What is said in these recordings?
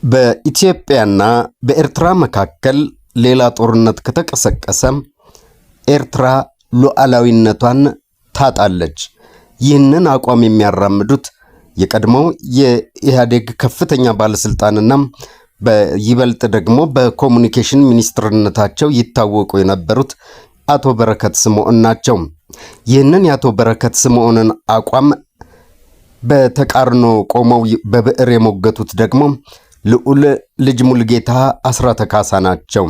በኢትዮጵያና በኤርትራ መካከል ሌላ ጦርነት ከተቀሰቀሰ ኤርትራ ሉዓላዊነቷን ታጣለች። ይህንን አቋም የሚያራምዱት የቀድሞው የኢህአዴግ ከፍተኛ ባለስልጣንና በይበልጥ ደግሞ በኮሙኒኬሽን ሚኒስትርነታቸው ይታወቁ የነበሩት አቶ በረከት ስምዖን ናቸው። ይህንን የአቶ በረከት ስምዖንን አቋም በተቃርኖ ቆመው በብዕር የሞገቱት ደግሞ ልዑል ልጅ ሙልጌታ አስራተ ካሳ ናቸው።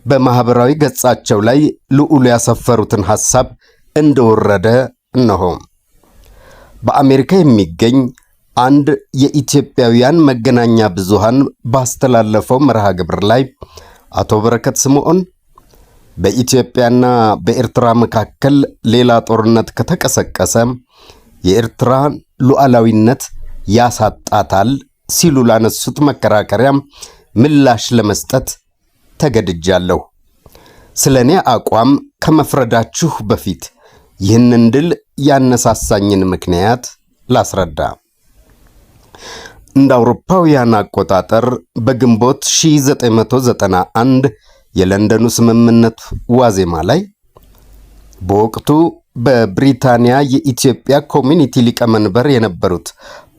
በማህበራዊ ገጻቸው ላይ ልዑል ያሰፈሩትን ሐሳብ እንደወረደ እነሆ። በአሜሪካ የሚገኝ አንድ የኢትዮጵያውያን መገናኛ ብዙሃን ባስተላለፈው መርሃ ግብር ላይ አቶ በረከት ስምዖን በኢትዮጵያና በኤርትራ መካከል ሌላ ጦርነት ከተቀሰቀሰ የኤርትራ ሉዓላዊነት ያሳጣታል ሲሉ ላነሱት መከራከሪያ ምላሽ ለመስጠት ተገድጃለሁ። ስለኔ አቋም ከመፍረዳችሁ በፊት ይህንን ድል ያነሳሳኝን ምክንያት ላስረዳ። እንደ አውሮፓውያን አቆጣጠር በግንቦት 1991 የለንደኑ ስምምነት ዋዜማ ላይ በወቅቱ በብሪታንያ የኢትዮጵያ ኮሚኒቲ ሊቀመንበር የነበሩት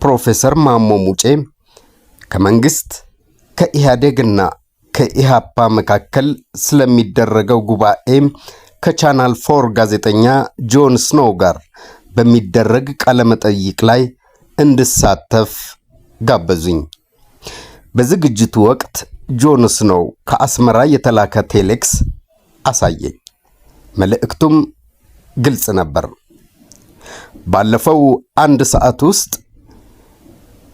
ፕሮፌሰር ማሞ ሙጬ ከመንግስት ከኢህአዴግና ከኢሃፓ መካከል ስለሚደረገው ጉባኤ ከቻናል 4 ጋዜጠኛ ጆን ስኖው ጋር በሚደረግ ቃለመጠይቅ ላይ እንድሳተፍ ጋበዙኝ። በዝግጅቱ ወቅት ጆን ስኖው ከአስመራ የተላከ ቴሌክስ አሳየኝ። መልእክቱም ግልጽ ነበር። ባለፈው 1 ሰዓት ውስጥ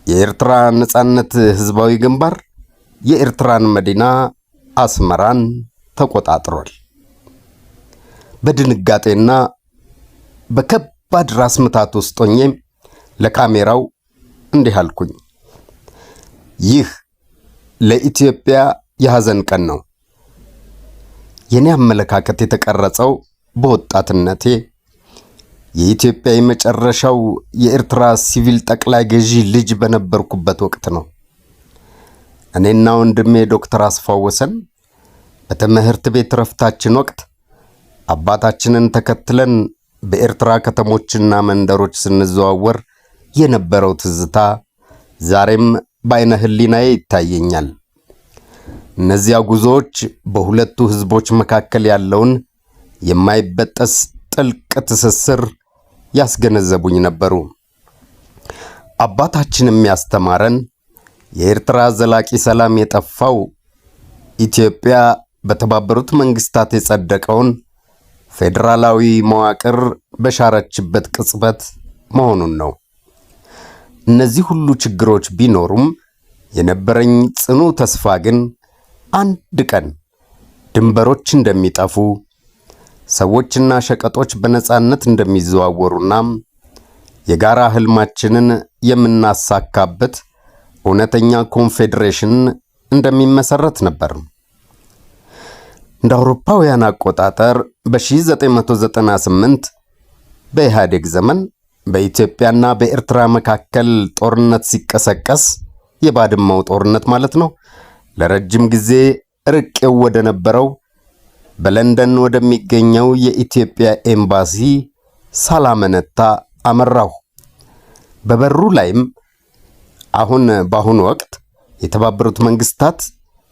የኤርትራ ነጻነት ህዝባዊ ግንባር የኤርትራን መዲና አስመራን ተቆጣጥሯል። በድንጋጤና በከባድ ራስ ምታት ውስጥ ሆኜ ለካሜራው እንዲህ አልኩኝ። ይህ ለኢትዮጵያ የሐዘን ቀን ነው። የኔ አመለካከት የተቀረጸው በወጣትነቴ የኢትዮጵያ የመጨረሻው የኤርትራ ሲቪል ጠቅላይ ገዢ ልጅ በነበርኩበት ወቅት ነው። እኔና ወንድሜ ዶክተር አስፋው ወሰን በትምህርት ቤት ረፍታችን ወቅት አባታችንን ተከትለን በኤርትራ ከተሞችና መንደሮች ስንዘዋወር የነበረው ትዝታ ዛሬም በዓይነ ህሊናዬ ይታየኛል። እነዚያ ጉዞዎች በሁለቱ ህዝቦች መካከል ያለውን የማይበጠስ ጥልቅ ትስስር ያስገነዘቡኝ ነበሩ። አባታችንም ያስተማረን የኤርትራ ዘላቂ ሰላም የጠፋው ኢትዮጵያ በተባበሩት መንግስታት የጸደቀውን ፌዴራላዊ መዋቅር በሻረችበት ቅጽበት መሆኑን ነው። እነዚህ ሁሉ ችግሮች ቢኖሩም የነበረኝ ጽኑ ተስፋ ግን አንድ ቀን ድንበሮች እንደሚጠፉ፣ ሰዎችና ሸቀጦች በነጻነት እንደሚዘዋወሩና የጋራ ህልማችንን የምናሳካበት እውነተኛ ኮንፌዴሬሽን እንደሚመሰረት ነበር። እንደ አውሮፓውያን አቆጣጠር በ1998 በኢህአዴግ ዘመን በኢትዮጵያና በኤርትራ መካከል ጦርነት ሲቀሰቀስ የባድመው ጦርነት ማለት ነው። ለረጅም ጊዜ ርቄው ወደ ነበረው በለንደን ወደሚገኘው የኢትዮጵያ ኤምባሲ ሳላመነታ አመራሁ። በበሩ ላይም በአሁኑ ወቅት የተባበሩት መንግስታት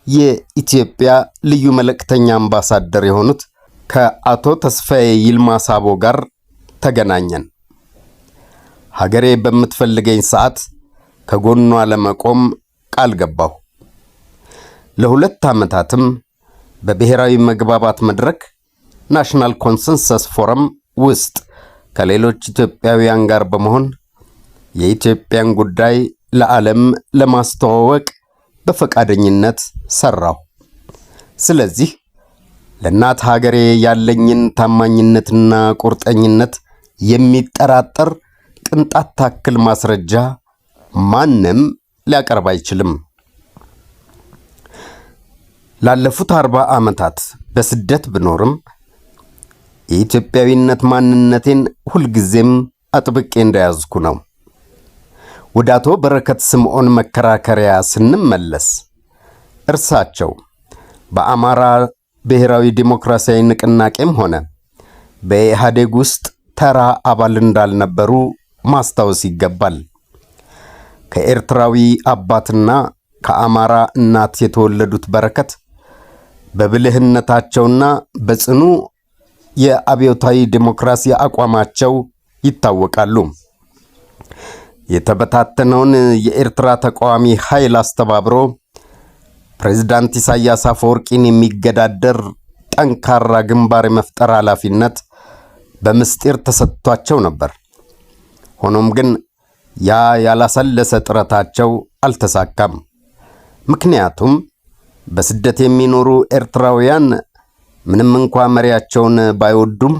የኢትዮጵያ ልዩ መልእክተኛ አምባሳደር የሆኑት ከአቶ ተስፋዬ ይልማ ሳቦ ጋር ተገናኘን። ሀገሬ በምትፈልገኝ ሰዓት ከጎኗ ለመቆም ቃል ገባሁ። ለ2 ዓመታትም በብሔራዊ መግባባት መድረክ ናሽናል ኮንሰንሰስ ፎረም ውስጥ ከሌሎች ኢትዮጵያውያን ጋር በመሆን የኢትዮጵያን ጉዳይ ለዓለም ለማስተዋወቅ በፈቃደኝነት ሰራሁ። ስለዚህ ለእናት ሀገሬ ያለኝን ታማኝነትና ቁርጠኝነት የሚጠራጠር ቅንጣት ታክል ማስረጃ ማንም ሊያቀርብ አይችልም። ላለፉት 40 ዓመታት በስደት ብኖርም የኢትዮጵያዊነት ማንነቴን ሁልጊዜም አጥብቄ እንደያዝኩ ነው። ወደ አቶ በረከት ስምዖን መከራከሪያ ስንመለስ እርሳቸው በአማራ ብሔራዊ ዲሞክራሲያዊ ንቅናቄም ሆነ በኢህአዴግ ውስጥ ተራ አባል እንዳልነበሩ ማስታወስ ይገባል። ከኤርትራዊ አባትና ከአማራ እናት የተወለዱት በረከት በብልህነታቸውና በጽኑ የአብዮታዊ ዲሞክራሲ አቋማቸው ይታወቃሉ። የተበታተነውን የኤርትራ ተቃዋሚ ኃይል አስተባብሮ ፕሬዝዳንት ኢሳያስ አፈወርቂን የሚገዳደር ጠንካራ ግንባር የመፍጠር ኃላፊነት በምስጢር ተሰጥቷቸው ነበር። ሆኖም ግን ያ ያላሰለሰ ጥረታቸው አልተሳካም። ምክንያቱም በስደት የሚኖሩ ኤርትራውያን ምንም እንኳ መሪያቸውን ባይወዱም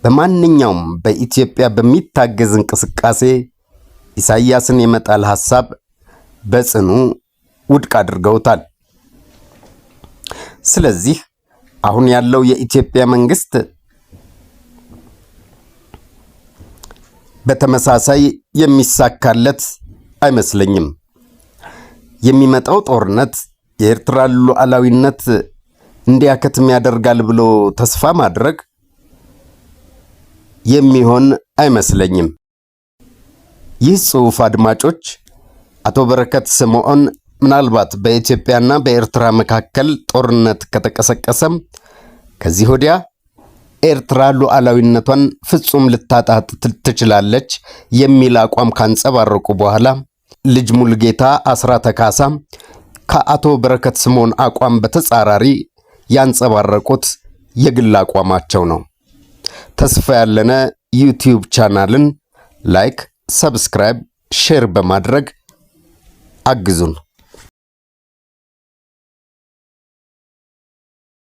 በማንኛውም በኢትዮጵያ በሚታገዝ እንቅስቃሴ ኢሳያስን የመጣል ሐሳብ በጽኑ ውድቅ አድርገውታል። ስለዚህ አሁን ያለው የኢትዮጵያ መንግስት በተመሳሳይ የሚሳካለት አይመስለኝም። የሚመጣው ጦርነት የኤርትራ ሉዓላዊነት እንዲያከትም ያደርጋል ብሎ ተስፋ ማድረግ የሚሆን አይመስለኝም። ይህ ጽሑፍ አድማጮች አቶ በረከት ስምዖን ምናልባት በኢትዮጵያና በኤርትራ መካከል ጦርነት ከተቀሰቀሰም ከዚህ ወዲያ ኤርትራ ሉዓላዊነቷን ፍጹም ልታጣት ትችላለች የሚል አቋም ካንጸባረቁ በኋላ ልጅ ሙልጌታ አስራተ ካሳ ከአቶ በረከት ስምዖን አቋም በተጻራሪ ያንጸባረቁት የግል አቋማቸው ነው። ተስፋ ያለነ ዩቲዩብ ቻናልን ላይክ፣ ሰብስክራይብ፣ ሼር በማድረግ አግዙን።